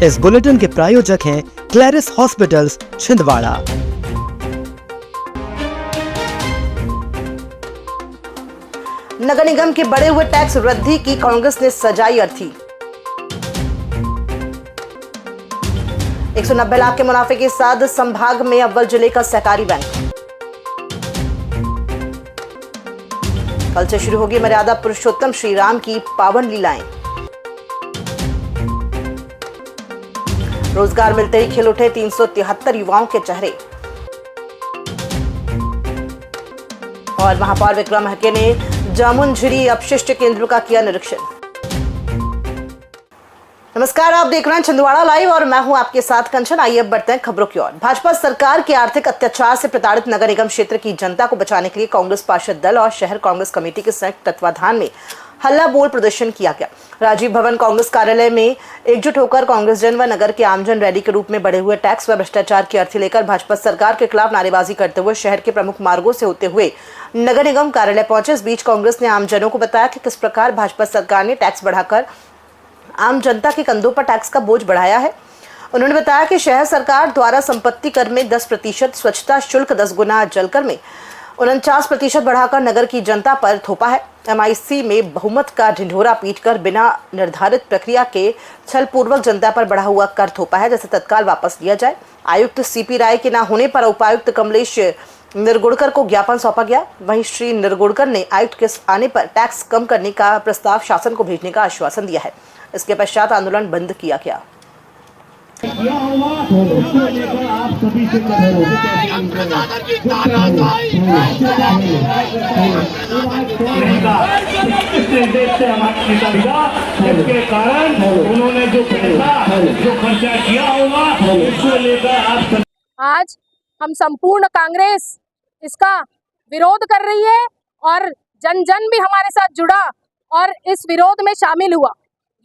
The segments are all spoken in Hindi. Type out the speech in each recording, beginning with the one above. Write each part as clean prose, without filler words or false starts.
इस बुलेटिन के प्रायोजक हैं क्लैरिस हॉस्पिटल्स छिंदवाड़ा। नगर निगम के बढ़े हुए टैक्स वृद्धि की कांग्रेस ने सजाई अर्थी। 190 लाख के मुनाफे के साथ संभाग में अव्वल जिले का सहकारी बैंक। कल से शुरू होगी मर्यादा पुरुषोत्तम श्री राम की पावन लीलाएं। रोजगार मिलते ही खिल उठे 373 युवाओं के चेहरे। और महापौर विक्रम हके ने जामुनझिरी अपशिष्ट केंद्र का किया निरीक्षण। नमस्कार, आप देख रहे हैं छिंदवाड़ा लाइव और मैं हूं आपके साथ कंचन। आइए अब बढ़ते हैं खबरों की ओर। भाजपा सरकार के आर्थिक अत्याचार से प्रताड़ित नगर निगम क्षेत्र की जनता को बचाने के लिए कांग्रेस पार्षद दल और शहर कांग्रेस कमेटी के संयुक्त तत्वाधान में हल्ला बोल प्रदर्शन किया गया। राजीव भवन कांग्रेस कार्यालय में एकजुट होकर कांग्रेस जन व नगर के आमजन रैली के रूप में बढ़े हुए टैक्स व भ्रष्टाचार की अर्थी लेकर भाजपा सरकार के खिलाफ नारेबाजी करते हुए शहर के प्रमुख मार्गों से होते हुए नगर निगम कार्यालय पहुंचे। इस बीच कांग्रेस ने आमजनों को बताया कि किस प्रकार भाजपा सरकार ने टैक्स बढ़ाकर आम जनता के कंधों पर टैक्स का बोझ बढ़ाया है। उन्होंने बताया कि शहर सरकार द्वारा संपत्ति कर में 10%, स्वच्छता शुल्क 10 गुना, जलकर में 49% बढ़ाकर नगर की जनता पर थोपा है। MIC में बहुमत का ढिंढोरा पीटकर बिना निर्धारित प्रक्रिया के छलपूर्वक जनता पर बढ़ा हुआ कर थोपा है, जैसे तत्काल वापस लिया जाए। आयुक्त CP राय के न होने पर उपायुक्त कमलेश निरगुड़कर को ज्ञापन सौंपा गया। वहीं श्री निरगुड़कर ने आयुक्त के आने पर टैक्स कम करने का प्रस्ताव शासन को भेजने का आश्वासन दिया है। इसके पश्चात आंदोलन बंद किया गया। इसके कारण उन्होंने जो खर्चा किया होगा उसको लेकर आज हम संपूर्ण कांग्रेस इसका विरोध कर रही है और जन जन भी हमारे साथ जुड़ा और इस विरोध में शामिल हुआ।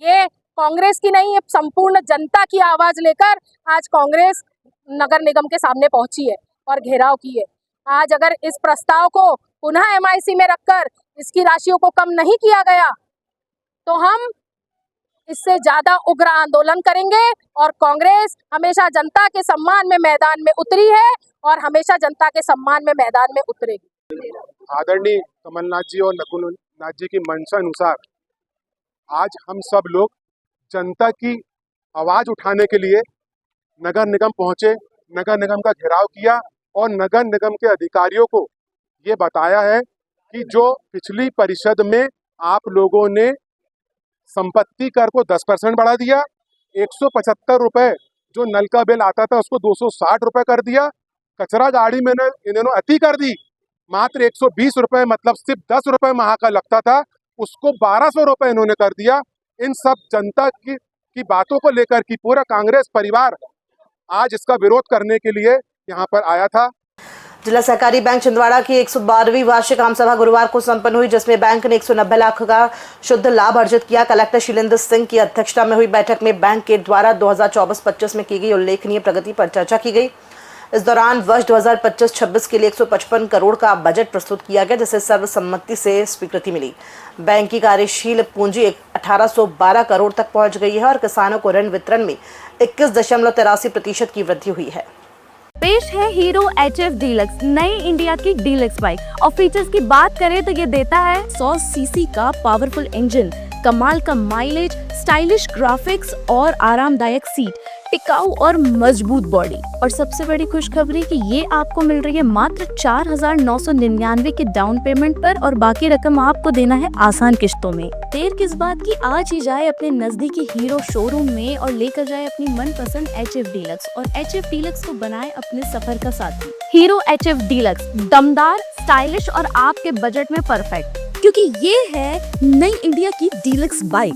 ये कांग्रेस की नहीं है, संपूर्ण जनता की आवाज लेकर आज कांग्रेस नगर निगम के सामने पहुंची है और घेराव की है। आज अगर इस प्रस्ताव को पुनः MIC में रखकर इसकी राशियों को कम नहीं किया गया तो हम इससे ज्यादा उग्र आंदोलन करेंगे। और कांग्रेस हमेशा जनता के सम्मान में मैदान में उतरी है और हमेशा जनता के सम्मान में मैदान में उतरेगी। आदरणीय कमलनाथ जी और नकुलनाथ जी की मंशा अनुसार आज हम सब लोग जनता की आवाज उठाने के लिए नगर निगम पहुंचे, नगर निगम का घेराव किया और नगर निगम के अधिकारियों को ये बताया है कि जो पिछली परिषद में आप लोगों ने संपत्ति कर को 10% बढ़ा दिया, 175 रुपए जो नल का बिल आता था उसको 260 रुपए कर दिया, कचरा गाड़ी में इन्होंने अति कर दी, मात्र 120 रुपए मतलब सिर्फ 10 रुपए माह का लगता था उसको 1200 रुपए इन्होंने कर दिया। इन सब जनता की बातों को लेकर कि पूरा कांग्रेस परिवार आज इसका विरोध करने के लिए यहाँ पर आया था। जिला सहकारी बैंक छिंदवाड़ा की 112वीं वार्षिक आम सभा गुरुवार को संपन्न हुई, जिसमें बैंक ने 190 लाख का शुद्ध लाभ अर्जित किया। कलेक्टर शीलेंद्र सिंह की अध्यक्षता में हुई बैठक में बैंक के द्वारा 2024-25 में की गई उल्लेखनीय प्रगति पर चर्चा की गई। इस दौरान वर्ष 2025-26 के लिए 155 करोड़ का बजट प्रस्तुत किया गया, जिसे सर्वसम्मति से स्वीकृति मिली। बैंक की कार्यशील पूंजी 1812 करोड़ तक पहुंच गई है और किसानों को ऋण वितरण में 21.83% की वृद्धि हुई है। पेश है हीरो HF डीलक्स, नई इंडिया की डीलक्स बाइक। और फीचर्स की बात करें तो ये देता है 100 सीसी का पावरफुल इंजन, कमाल का माइलेज, स्टाइलिश ग्राफिक्स और आरामदायक सीट, टिकाऊ और मजबूत बॉडी। और सबसे बड़ी खुशखबरी कि ये आपको मिल रही है मात्र 4,999 के डाउन पेमेंट पर और बाकी रकम आपको देना है आसान किश्तों में। देर किस बात की, आज ही जाए अपने नजदीकी हीरो शोरूम में और लेकर जाए अपनी मनपसंद HF डीलक्स और HF डीलक्स को बनाए अपने सफर का साथी। हीरो HF डीलक्स दमदार, स्टाइलिश और आपके बजट में परफेक्ट, क्योंकि ये है नई इंडिया की डीलक्स बाइक।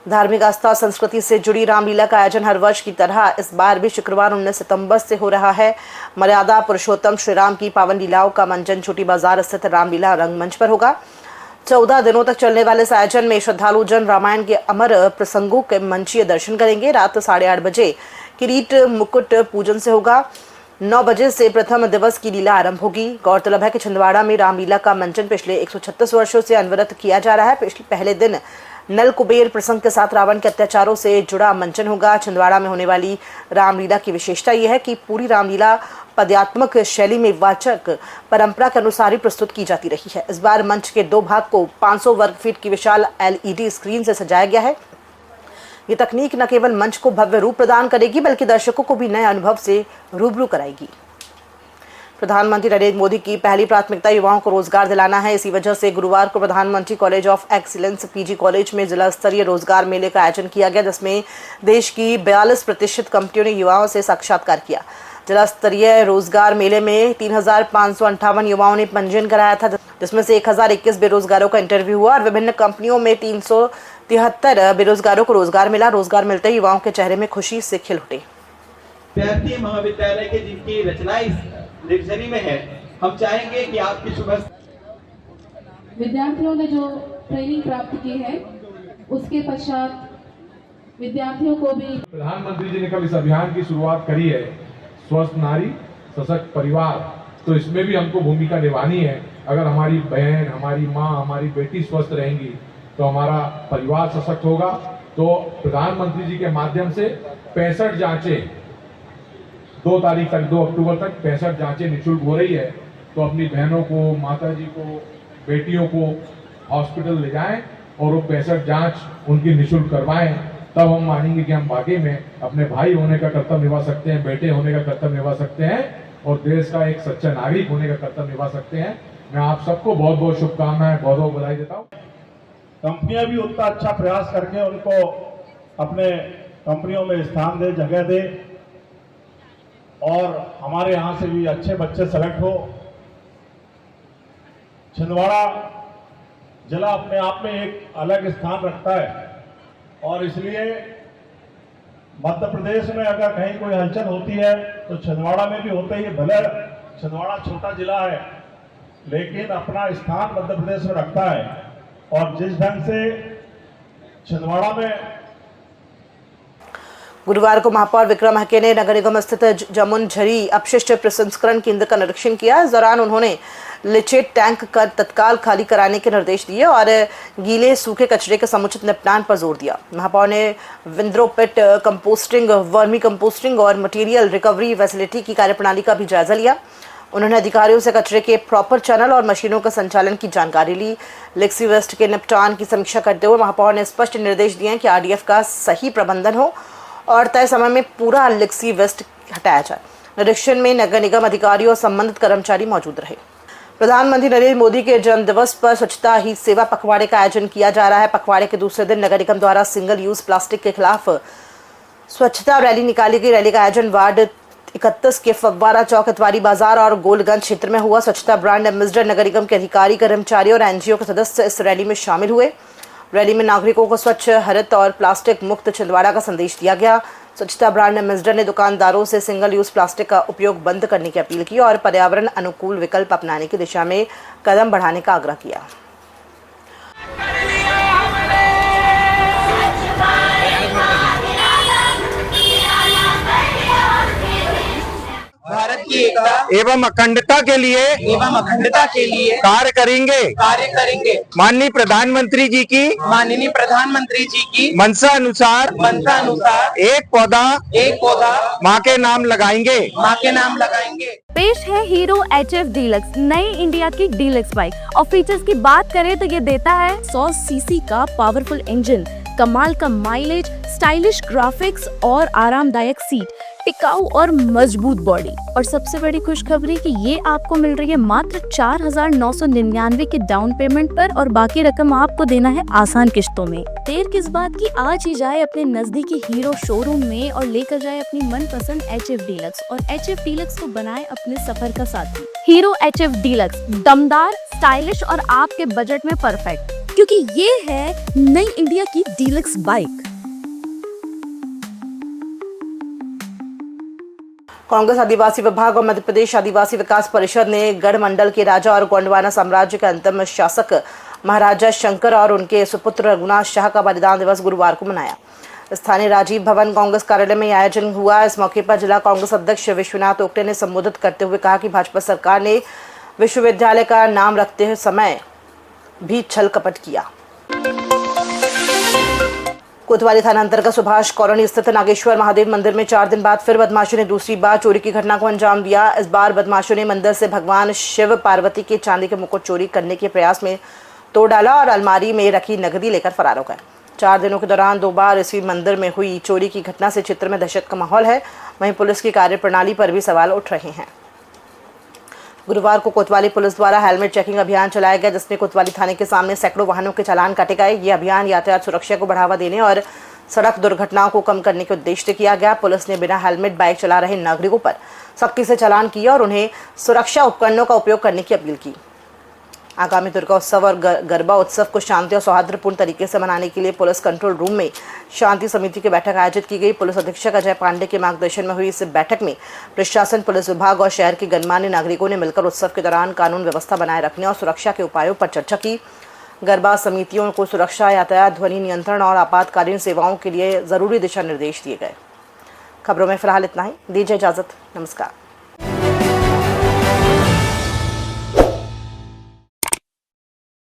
धार्मिक आस्था और संस्कृति से जुड़ी रामलीला का आयोजन हर वर्ष की तरह इस बार भी शुक्रवार 19 सितंबर से हो रहा है। मर्यादा पुरुषोत्तम श्री राम की पावन लीलाओं का मंचन छोटी बाजार स्थित रामलीला रंगमंच पर होगा। 14 दिनों तक चलने वाले इस आयोजन में श्रद्धालु जन रामायण के अमर प्रसंगों के मंचीय दर्शन करेंगे। रात 8:30 बजे किरीट मुकुट पूजन से होगा। 9 बजे से प्रथम दिवस की लीला आरंभ होगी। गौरतलब है कि छिंदवाड़ा में रामलीला का मंचन पिछले 136 वर्षों से अनवरत किया जा रहा है। पहले दिन नल कुबेर प्रसंग के साथ रावण के अत्याचारों से जुड़ा मंचन होगा। छिंदवाड़ा में होने वाली रामलीला की विशेषता यह है कि पूरी रामलीला पद्यात्मक शैली में वाचक परंपरा के अनुसार ही प्रस्तुत की जाती रही है। इस बार मंच के 2 भाग को 500 वर्ग फीट की विशाल LED स्क्रीन से सजाया गया है। ये तकनीक न केवल मंच को भव्य रूप प्रदान करेगी बल्कि दर्शकों को भी नए अनुभव से रूबरू कराएगी। प्रधानमंत्री नरेंद्र मोदी की पहली प्राथमिकता युवाओं को रोजगार दिलाना है। इसी वजह से गुरुवार को प्रधानमंत्री college of excellence PG college में जिला स्तरीय रोजगार मेले का आयोजन किया गया, जिसमें देश की 42% कंपनियों ने युवाओं से साक्षात्कार किया। जिला स्तरीय रोजगार मेले में 3,558 युवाओं ने पंजीयन कराया था, जिसमें से 1,021 बेरोजगारों का इंटरव्यू हुआ और विभिन्न कंपनियों में 373 बेरोजगारों को रोजगार मिला। रोजगार मिलते ही युवाओं के चेहरे में खुशी से खिल उठे। विद्यार्थी महाविद्यालय के जिनकी रचना इस डिक्शनरी में है, हम चाहेंगे कि आपकी शुभ विद्यार्थियों ने जो ट्रेनिंग प्राप्त की है उसके पश्चात विद्यार्थियों को भी प्रधानमंत्री जी ने कल इस अभियान की शुरुआत करी है, स्वस्थ नारी सशक्त परिवार। तो इसमें भी हमको भूमिका निभानी है। अगर हमारी बहन, हमारी माँ, हमारी बेटी स्वस्थ रहेंगी तो हमारा परिवार सशक्त होगा। तो प्रधानमंत्री जी के माध्यम से 65 जांचें 2 तारीख तक, 2 अक्टूबर तक 65 जांचें निःशुल्क हो रही है। तो अपनी बहनों को, माता जी को, बेटियों को हॉस्पिटल ले जाएं और वो 65 जांच उनकी निःशुल्क करवाएं। तब हम मानेंगे कि हम वाकई में अपने भाई होने का कर्तव्य निभा सकते हैं, बेटे होने का कर्तव्य निभा सकते हैं और देश का एक सच्चा नागरिक होने का कर्तव्य निभा सकते हैं। मैं आप सबको बहुत बहुत शुभकामनाएं, बहुत बहुत बधाई देता हूँ। कंपनियां भी उतना अच्छा प्रयास करके उनको अपने कंपनियों में स्थान दे, जगह दे और हमारे यहाँ से भी अच्छे बच्चे सेलेक्ट हो। छिंदवाड़ा जिला अपने आप में एक अलग स्थान रखता है और इसलिए मध्य प्रदेश में अगर कहीं कोई हलचल होती है तो छिंदवाड़ा में भी होते ही। भले छिंदवाड़ा छोटा जिला है लेकिन अपना स्थान मध्य प्रदेश में रखता है और जिस ढंग से छिंदवाड़ा में गुरुवार को महापौर विक्रम हके ने नगर निगम स्थित जमुनझरी अपशिष्ट प्रसंस्करण केंद्र का निरीक्षण किया। इस दौरान उन्होंने लीचेट टैंक का तत्काल खाली कराने के निर्देश दिए और गीले सूखे कचरे के समुचित निपटान पर जोर दिया। महापौर ने विंद्रो पिट कंपोस्टिंग, वर्मी कंपोस्टिंग और मटेरियल रिकवरी फैसिलिटी की कार्यप्रणाली का भी जायजा लिया। उन्होंने अधिकारियों से कचरे के प्रॉपर चैनल और मशीनों का संचालन की जानकारी ली। लेक्सी वेस्ट के निपटान की समीक्षा करते हुए महापौर ने स्पष्ट निर्देश दिए कि RDF का सही प्रबंधन हो और तय समय में पूरा लेक्सी वेस्ट हटाया जाए। निरीक्षण में नगर निगम अधिकारी और संबंधित कर्मचारी मौजूद रहे। प्रधानमंत्री नरेंद्र मोदी के जन्म दिवस पर स्वच्छता ही सेवा पखवाड़े का आयोजन किया जा रहा है। पखवाड़े के दूसरे दिन नगर निगम द्वारा सिंगल यूज प्लास्टिक के खिलाफ स्वच्छता रैली निकाली गई। रैली का आयोजन वार्ड 31 के फव्वारा चौक, इतवारी बाजार और गोलगंज क्षेत्र में हुआ। स्वच्छता ब्रांड एम्बेसडर, नगर निगम के अधिकारी, कर्मचारी और NGO के सदस्य इस रैली में शामिल हुए। रैली में नागरिकों को स्वच्छ, हरित और प्लास्टिक मुक्त छिंदवाड़ा का संदेश दिया गया। स्वच्छता ब्रांड एम्बेसडर ने दुकानदारों से सिंगल यूज प्लास्टिक का उपयोग बंद करने की अपील की और पर्यावरण अनुकूल विकल्प अपनाने की दिशा में कदम बढ़ाने का आग्रह किया। भारत की एकता एवं अखंडता के लिए कार्य करेंगे। माननीय प्रधानमंत्री जी की मंशा अनुसार एक पौधा माँ के नाम लगाएंगे। पेश है हीरो HF डीलक्स, नई इंडिया की डीलक्स बाइक। और फीचर्स की बात करें तो ये देता है 100 सीसी का पावरफुल इंजन, कमाल का माइलेज, स्टाइलिश ग्राफिक्स और आरामदायक सीट, टिकाऊ और मजबूत बॉडी। और सबसे बड़ी खुशखबरी कि ये आपको मिल रही है मात्र 4,999 के डाउन पेमेंट पर और बाकी रकम आपको देना है आसान किश्तों में। देर किस बात की, आज ही जाए अपने नजदीकी हीरो शोरूम में और लेकर जाए अपनी मनपसंद HF डीलक्स और HF डीलक्स को बनाए अपने सफर का साथी। हीरो HF डीलक्स, दमदार, स्टाइलिश और आपके बजट में परफेक्ट, क्योंकि ये है नई इंडिया की डीलक्स बाइक। कांग्रेस आदिवासी विभाग और मध्य प्रदेश आदिवासी विकास परिषद ने गढ़ मंडल के राजा और गोंडवाना साम्राज्य के अंतिम शासक महाराजा शंकर और उनके सुपुत्र रघुनाथ शाह का बलिदान दिवस गुरुवार को मनाया। स्थानीय राजीव भवन कांग्रेस कार्यालय में आयोजन हुआ। इस मौके पर जिला कांग्रेस अध्यक्ष विश्वनाथ ओक्टे ने संबोधित करते हुए कहा कि भाजपा सरकार ने विश्वविद्यालय का नाम रखते समय भी छल कपट किया। कोतवाली थाना अंतर्गत सुभाष कॉलोनी स्थित नागेश्वर महादेव मंदिर में 4 दिन बाद फिर बदमाशों ने दूसरी बार चोरी की घटना को अंजाम दिया। इस बार बदमाशों ने मंदिर से भगवान शिव पार्वती के चांदी के मुकुट चोरी करने के प्रयास में तोड़ डाला और अलमारी में रखी नकदी लेकर फरार हो गए। 4 दिनों के दौरान 2 बार इसी मंदिर में हुई चोरी की घटना से क्षेत्र में दहशत का माहौल है। वहीं पुलिस की कार्यप्रणाली पर भी सवाल उठ रहे हैं। गुरुवार को कोतवाली पुलिस द्वारा हेलमेट चेकिंग अभियान चलाया गया, जिसमें कोतवाली थाने के सामने सैकड़ों वाहनों के चालान काटे गए। ये अभियान यातायात सुरक्षा को बढ़ावा देने और सड़क दुर्घटनाओं को कम करने के उद्देश्य से किया गया। पुलिस ने बिना हेलमेट बाइक चला रहे नागरिकों पर सख्ती से चालान किया और उन्हें सुरक्षा उपकरणों का उपयोग करने की अपील की। आगामी दुर्गा उत्सव और गरबा उत्सव को शांति और सौहार्दपूर्ण तरीके से मनाने के लिए पुलिस कंट्रोल रूम में शांति समिति की बैठक आयोजित की गई। पुलिस अधीक्षक अजय पांडे के मार्गदर्शन में हुई इस बैठक में प्रशासन, पुलिस विभाग और शहर के गणमान्य नागरिकों ने मिलकर उत्सव के दौरान कानून व्यवस्था बनाए रखने और सुरक्षा के उपायों पर चर्चा की। गरबा समितियों को सुरक्षा, यातायात, ध्वनि नियंत्रण और आपातकालीन सेवाओं के लिए जरूरी दिशा निर्देश दिए गए। खबरों में फिलहाल इतना ही। दीजिए इजाजत। नमस्कार।